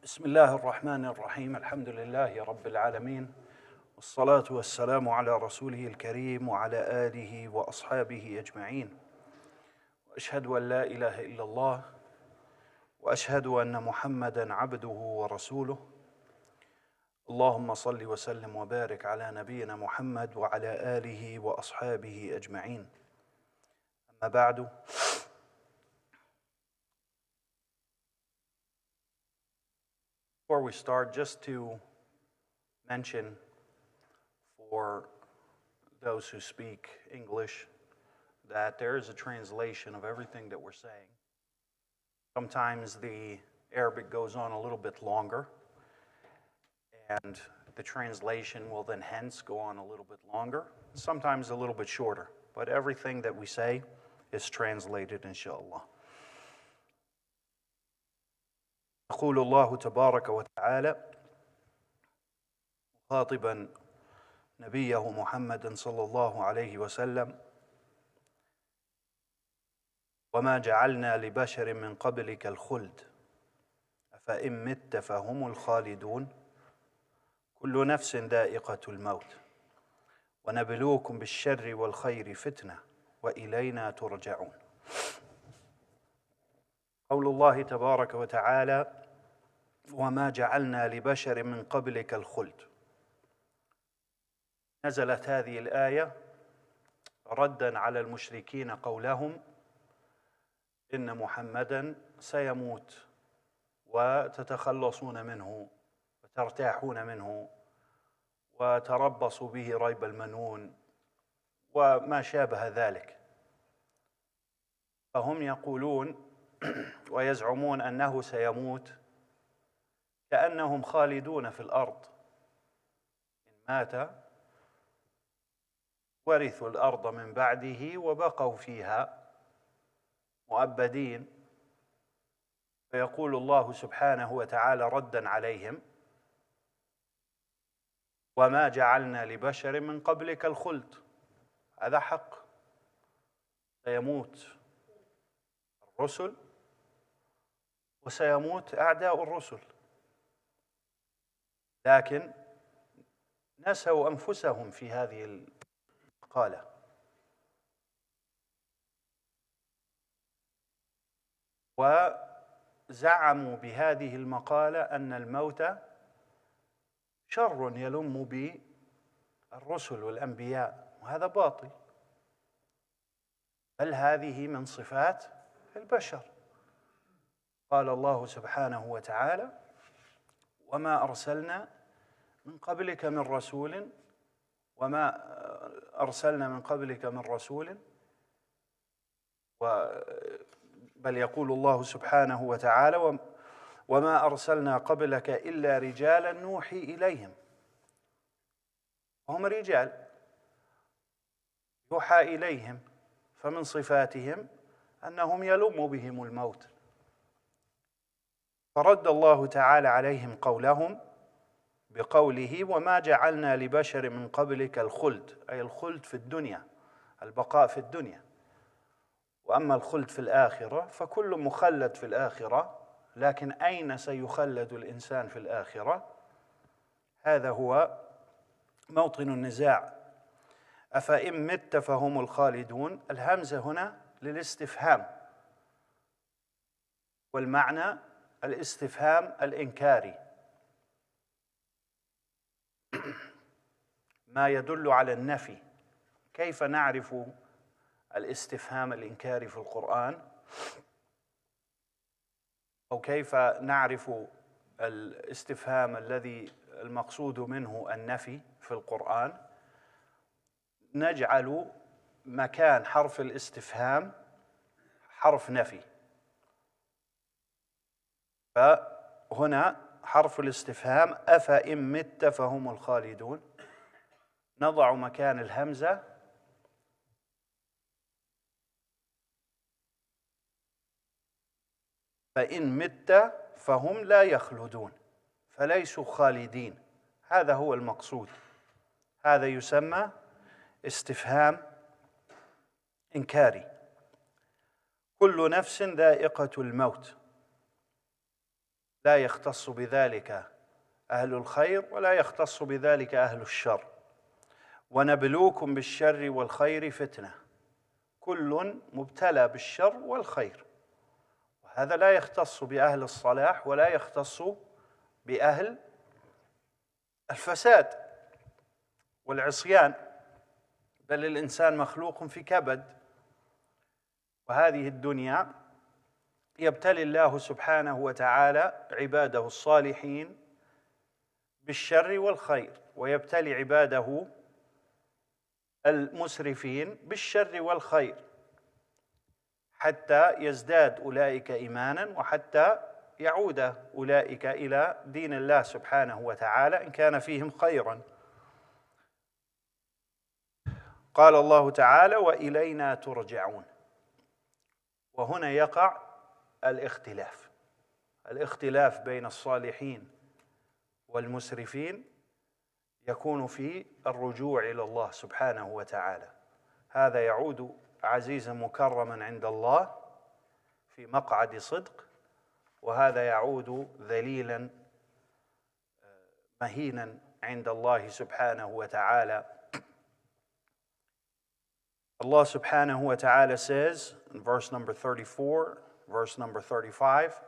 بسم الله الرحمن الرحيم. الحمد لله رب العالمين، والصلاة والسلام على رسوله الكريم وعلى آله وأصحابه أجمعين. وأشهد أن لا إله إلا الله، وأشهد أن محمدًا عبده ورسوله. اللهم صل وسلم وبارك على نبينا محمد وعلى آله وأصحابه أجمعين. أما بعد، before we start, just to mention for those who speak English that there is a translation of everything that we're saying. Sometimes the Arabic goes on a little bit longer, and the translation will then hence go on a little bit longer, sometimes a little bit shorter, but everything that we say is translated, inshallah. يقول الله تبارك وتعالى مخاطبا نبيه محمد صلى الله عليه وسلم: وما جعلنا لبشر من قبلك الخلد أفإن مت فهم الخالدون كل نفس ذائقة الموت ونبلوكم بالشر والخير فتنة وإلينا ترجعون. قول الله تبارك وتعالى: وما جعلنا لبشر من قبلك الخلد. نزلت هذه الآية ردًا على المشركين قولهم إن محمدًا سيموت وتتخلصون منه وترتاحون منه وتربصوا به ريب المنون وما شابه ذلك. فهم يقولون ويزعمون أنه سيموت كأنهم خالدون في الأرض، إن مات ورثوا الأرض من بعده وبقوا فيها مؤبدين. فيقول الله سبحانه وتعالى ردًا عليهم: وما جعلنا لبشر من قبلك الخلد. هذا حق، سيموت الرسل وسيموت أعداء الرسل، لكن نسوا أنفسهم في هذه المقالة. وزعموا بهذه المقالة أن الموت شر يلم بالرسل والأنبياء، وهذا باطل، بل هذه من صفات البشر. قال الله سبحانه وتعالى: وما أرسلنا من قبلك من رسول بل يقول الله سبحانه وتعالى: وما أرسلنا قبلك إلا رجالا نوحي إليهم. هم رجال يوحى إليهم، فمن صفاتهم أنهم يلم بهم الموت. فرد الله تعالى عليهم قولهم بقوله: وما جعلنا لبشر من قبلك الخلد، أي الخلد في الدنيا، البقاء في الدنيا. وأما الخلد في الآخرة فكل مخلد في الآخرة، لكن أين سيخلد الإنسان في الآخرة؟ هذا هو موطن النزاع. أفإن مت فهم الخالدون، الهمزة هنا للاستفهام، والمعنى الاستفهام الإنكاري، ما يدل على النفي. كيف نعرف الاستفهام الإنكاري في القرآن؟ أو كيف نعرف الاستفهام الذي المقصود منه النفي في القرآن؟ نجعل مكان حرف الاستفهام حرف نفي. فهنا حرف الاستفهام أفإن مت فهم الخالدون، نضع مكان الهمزة فإن مت فهم لا يخلدون، فليسوا خالدين. هذا هو المقصود. هذا يسمى استفهام إنكاري. كل نفس ذائقة الموت. لا يختص بذلك أهل الخير ولا يختص بذلك أهل الشر. ونبلوكم بالشر والخير فتنة، كل مبتلى بالشر والخير، وهذا لا يختص بأهل الصلاح ولا يختص بأهل الفساد والعصيان، بل الإنسان مخلوق في كبد، وهذه الدنيا يبتلي الله سبحانه وتعالى عباده الصالحين بالشر والخير، ويبتلي عباده المسرفين بالشر والخير، حتى يزداد أولئك إيمانا وحتى يعود أولئك إلى دين الله سبحانه وتعالى إن كان فيهم خيرا. قال الله تعالى: وإلينا ترجعون. وهنا يقع الاختلاف بين الصالحين والمسرفين يكون في الرجوع إلى الله سبحانه وتعالى. هذا يعود عزيزا مكرما عند الله في مقعد صدق، وهذا يعود ذليلا مهينا عند الله سبحانه وتعالى. Allah subhanahu wa ta'ala says in verse number 34, verse number 35,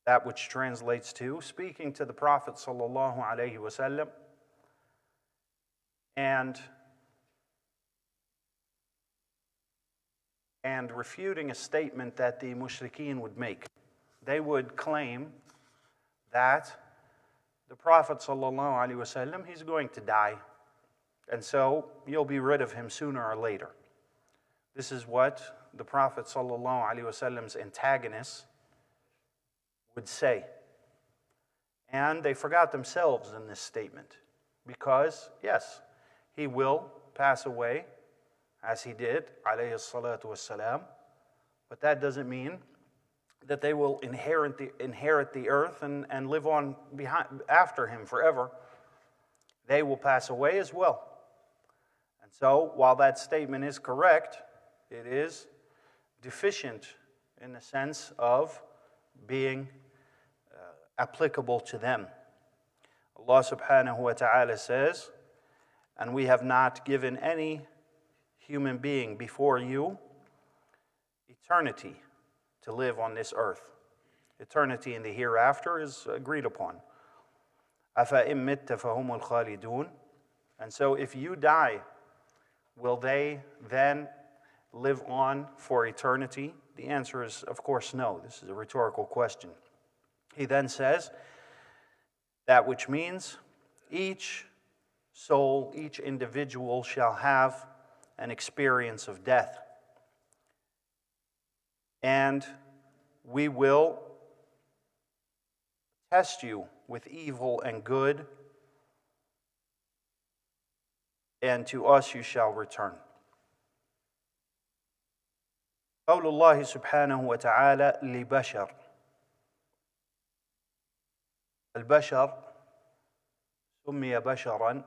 that which translates to, speaking to the Prophet sallallahu alaihi wasallam and refuting a statement that the mushrikeen would make. They would claim that the Prophet sallallahu alaihi wasallam, he's going to die, and so you'll be rid of him sooner or later. This is what the Prophet sallallahu alaihi wasallam's antagonists would say. And they forgot themselves in this statement, because yes, he will pass away as he did, alayhi salatu wassalam, but that doesn't mean that they will inherit the earth and live on after him forever. They will pass away as well. And so, while that statement is correct, it is deficient in the sense of being applicable to them. Allah subhanahu wa ta'ala says, and we have not given any human being before you eternity to live on this earth. Eternity in the hereafter is agreed upon. أَفَإِن مِتَّ فَهُمُ الْخَالِدُونَ. And so if you die, will they then live on for eternity? The answer is, of course, no. This is a rhetorical question. He then says, that which means each soul, each individual shall have an experience of death. And we will test you with evil and good, and to us you shall return. قول الله سبحانه وتعالى لبشر. البشر سمي بشرا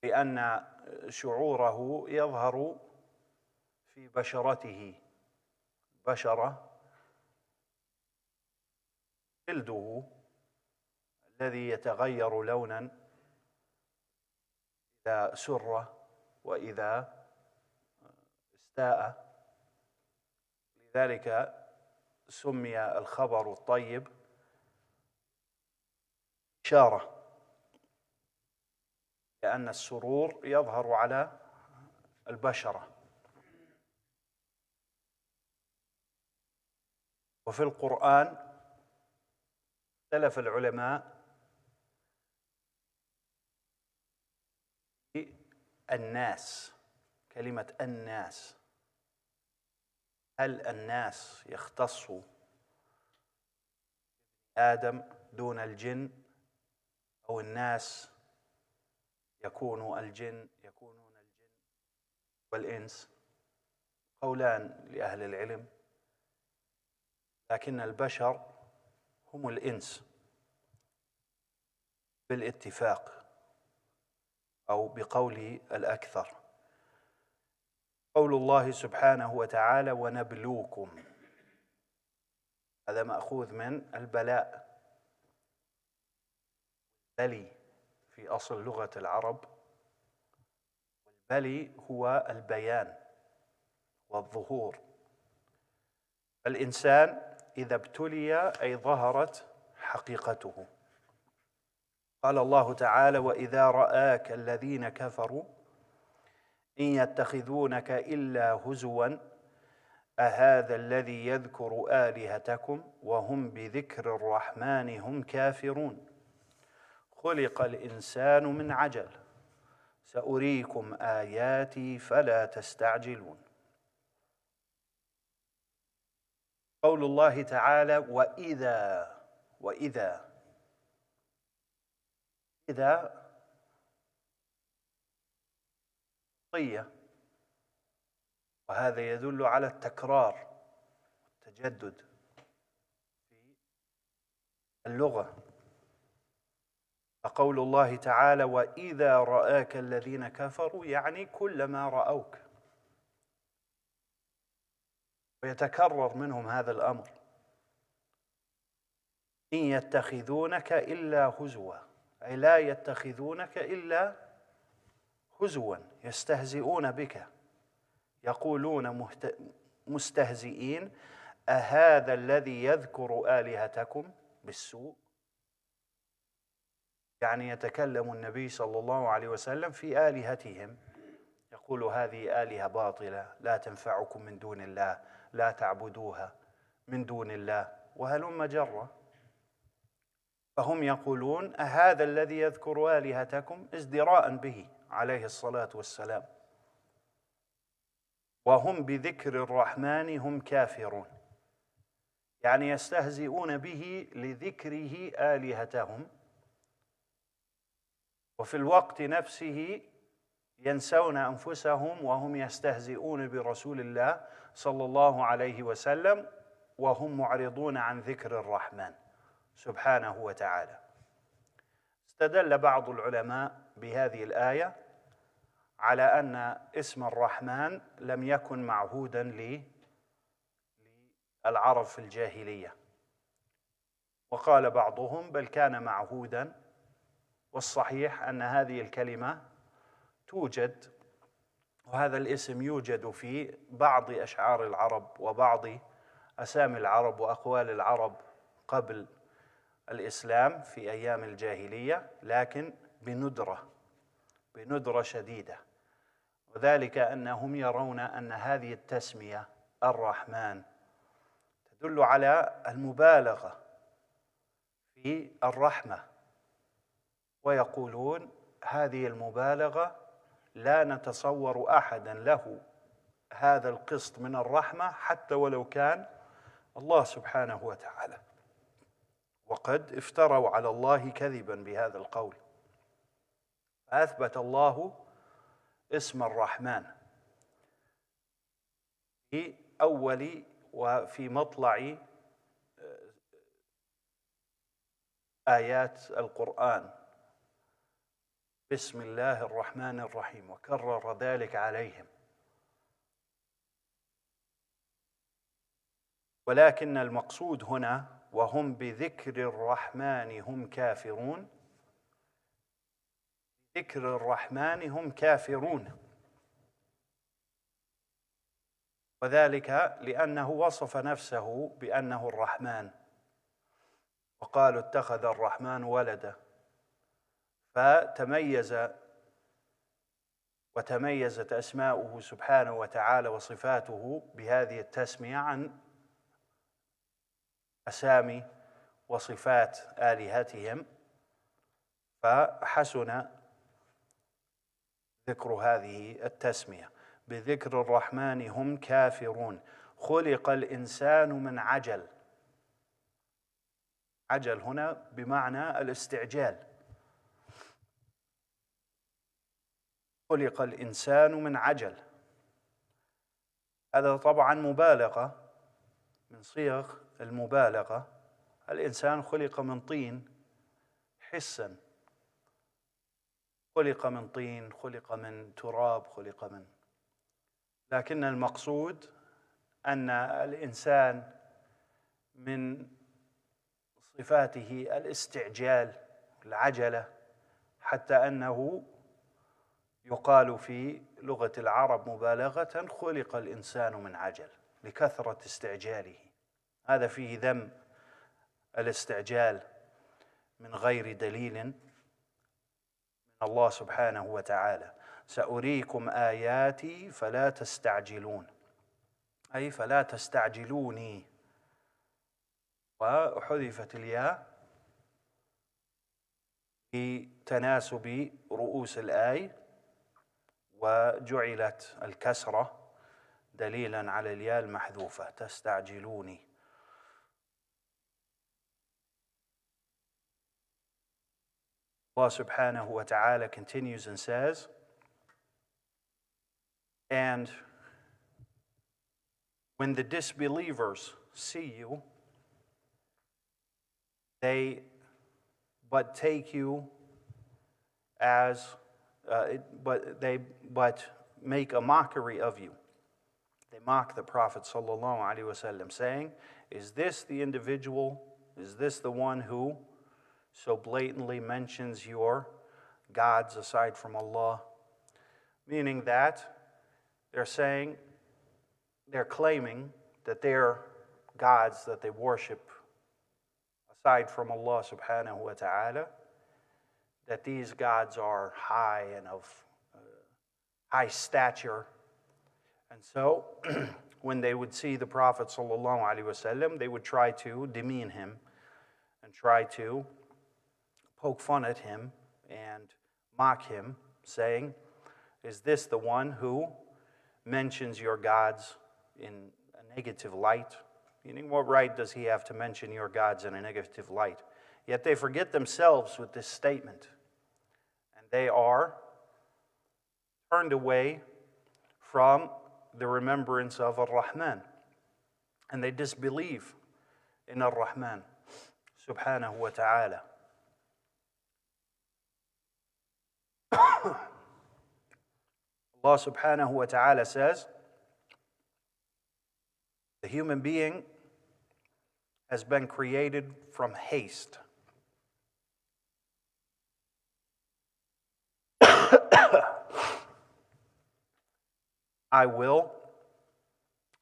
لأن شعوره يظهر في بشرته. بشرة جلده الذي يتغير لونا إذا سر وإذا استاء. لذلك سمي الخبر الطيب بشارة، لأن السرور يظهر على البشرة. وفي القرآن اختلف العلماء في الناس، كلمة الناس، هل الناس يختص آدم دون الجن، أو الناس يكونون الجن والإنس؟ قولان لأهل العلم، لكن البشر هم الإنس بالاتفاق أو بقول الأكثر. قول الله سبحانه وتعالى ونبلوكم. هذا مأخوذ من البلاء. بلي في أصل لغة العرب، والبلي هو البيان والظهور. الإنسان إذا ابتلي أي ظهرت حقيقته. قال الله تعالى: وإذا رآك الذين كفروا إن يتخذونك إلا هزوا أهذا الذي يذكر آلهتكم وهم بذكر الرحمن هم كافرون خلق الإنسان من عجل سأريكم آياتي فلا تستعجلون. قول الله تعالى: وإذا إذا طية، وهذا يدل على التكرار والتجدد في اللغة. فقول الله تعالى: وإذا رآك الذين كفروا، يعني كلما رأوك، ويتكرر منهم هذا الأمر. إن يتخذونك إلا هزوا، أي لا يتخذونك إلا هزوا، يستهزئون بك، يقولون مستهزئين: أهذا الذي يذكر آلهتكم بالسوء. يعني يتكلم النبي صلى الله عليه وسلم في آلهتهم، يقول: هذه آلهة باطلة لا تنفعكم من دون الله، لا تعبدوها من دون الله، وهلم جرة. فهم يقولون: أهذا الذي يذكر آلهتكم، ازدراء به عليه الصلاة والسلام. وهم بذكر الرحمن هم كافرون، يعني يستهزئون به لذكره آلهتهم، وفي الوقت نفسه ينسون أنفسهم وهم يستهزئون برسول الله صلى الله عليه وسلم، وهم معرضون عن ذكر الرحمن سبحانه وتعالى. استدل بعض العلماء بهذه الآية على أن اسم الرحمن لم يكن معهودا للعرب في الجاهلية، وقال بعضهم بل كان معهودا. والصحيح أن هذه الكلمة توجد، وهذا الاسم يوجد في بعض أشعار العرب وبعض أسامي العرب وأقوال العرب قبل الإسلام في أيام الجاهلية، لكن بندرة شديدة. وذلك أنهم يرون أن هذه التسمية الرحمن تدل على المبالغة في الرحمة، ويقولون: هذه المبالغة لا نتصور أحدا له هذا القسط من الرحمة حتى ولو كان الله سبحانه وتعالى، وقد افتروا على الله كذبا بهذا القول. فأثبت الله اسم الرحمن في أول وفي مطلع آيات القرآن: بسم الله الرحمن الرحيم، وكرر ذلك عليهم. ولكن المقصود هنا: وهم بذكر الرحمن هم كافرون، ذكر الرحمن هم كافرون، وذلك لأنه وصف نفسه بأنه الرحمن، وقالوا اتخذ الرحمن ولدا، وتميزت أسماؤه سبحانه وتعالى وصفاته بهذه التسمية عن أسامي وصفات آلهتهم، فحسن ذكر هذه التسمية: بذكر الرحمن هم كافرون خلق الإنسان من عجل. عجل هنا بمعنى الاستعجال. خلق الإنسان من عجل، هذا طبعا مبالغة من صيغ المبالغة. الإنسان خلق من طين حسا، خلق من طين، خلق من تراب، لكن المقصود أن الإنسان من صفاته الاستعجال، العجلة، حتى أنه يقال في لغة العرب مبالغة: خلق الإنسان من عجل، لكثرة استعجاله. هذا فيه ذم الاستعجال من غير دليل من الله سبحانه وتعالى. سأريكم آياتي فلا تستعجلون، أي فلا تستعجلوني. وحذفت الياء لتناسب رؤوس الآي، وجعلت الكسرة دليلا على الياء المحذوفة: تستعجلوني. Allah subhanahu wa ta'ala continues and says, and when the disbelievers see you, they but take you as, but make a mockery of you. They mock the Prophet sallallahu alaihi wasallam, saying, "Is this the individual? Is this the one who so blatantly mentions your gods aside from Allah?" Meaning that they're saying, they're claiming that their gods that they worship aside from Allah subhanahu wa ta'ala, that these gods are high and of high stature. And so when they would see the Prophet sallallahu alaihi wasallam, they would try to demean him and try to poke fun at him and mock him, saying, "Is this the one who mentions your gods in a negative light?" Meaning, what right does he have to mention your gods in a negative light? Yet they forget themselves with this statement, and they are turned away from the remembrance of Ar-Rahman, and they disbelieve in Ar-Rahman subhanahu wa ta'ala. Allah subhanahu wa ta'ala says, the human being has been created from haste. I will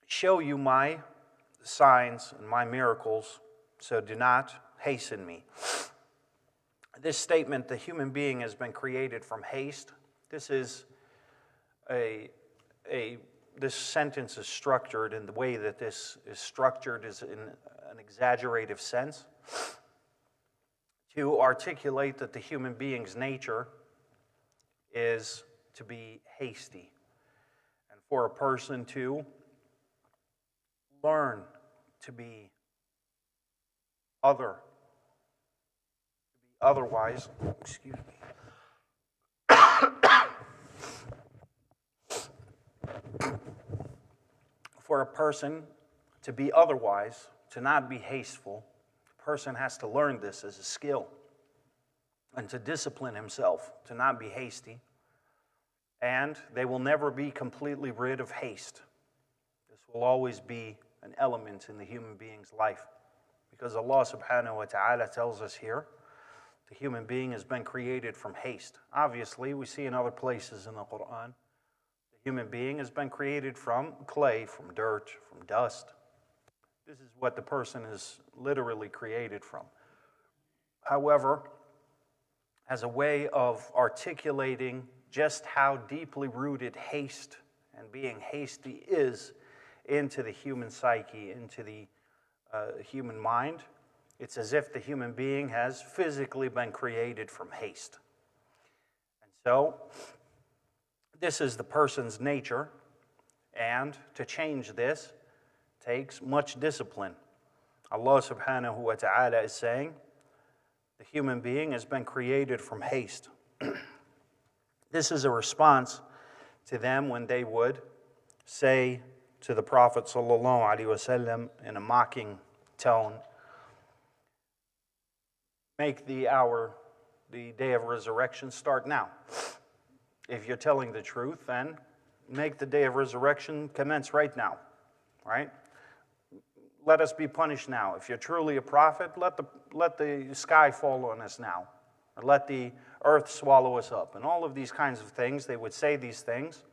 show you my signs and my miracles, so do not hasten me. This statement, the human being has been created from haste, this is this sentence is structured, and the way that this is structured is in an exaggerative sense to articulate that the human being's nature is to be hasty, and for a person to learn to be otherwise, excuse me. For a person to be otherwise, to not be hasteful, a person has to learn this as a skill and to discipline himself to not be hasty, and they will never be completely rid of haste. This will always be an element in the human being's life, because Allah subhanahu wa ta'ala tells us here the human being has been created from haste. Obviously, we see in other places in the Quran, the human being has been created from clay, from dirt, from dust. This is what the person is literally created from. However, as a way of articulating just how deeply rooted haste and being hasty is into the human psyche, into the human mind, it's as if the human being has physically been created from haste. And so, this is the person's nature, and to change this takes much discipline. Allah subhanahu wa ta'ala is saying, the human being has been created from haste. This is a response to them when they would say to the Prophet sallallahu alaihi wasallam in a mocking tone, make the day of resurrection start now. If you're telling the truth, then make the day of resurrection commence right now, right? let us be punished now. If you're truly a prophet, let the sky fall on us now. Or let the earth swallow us up. And all of these kinds of things, they would say these things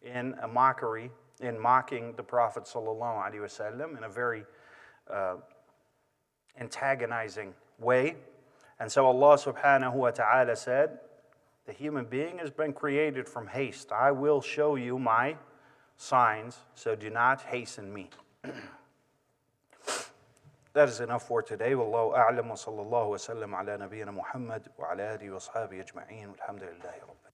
in a mockery, in mocking the Prophet ﷺ in a very antagonizing way. And so Allah subhanahu wa ta'ala said, the human being has been created from haste. I will show you my signs, so do not hasten me. That is enough for today. Wallahu a'lam wa sallallahu wa sallam ala nabiyyina Muhammad wa ala alihi wa ashabihi ajma'in. Walhamdulillahi rabbil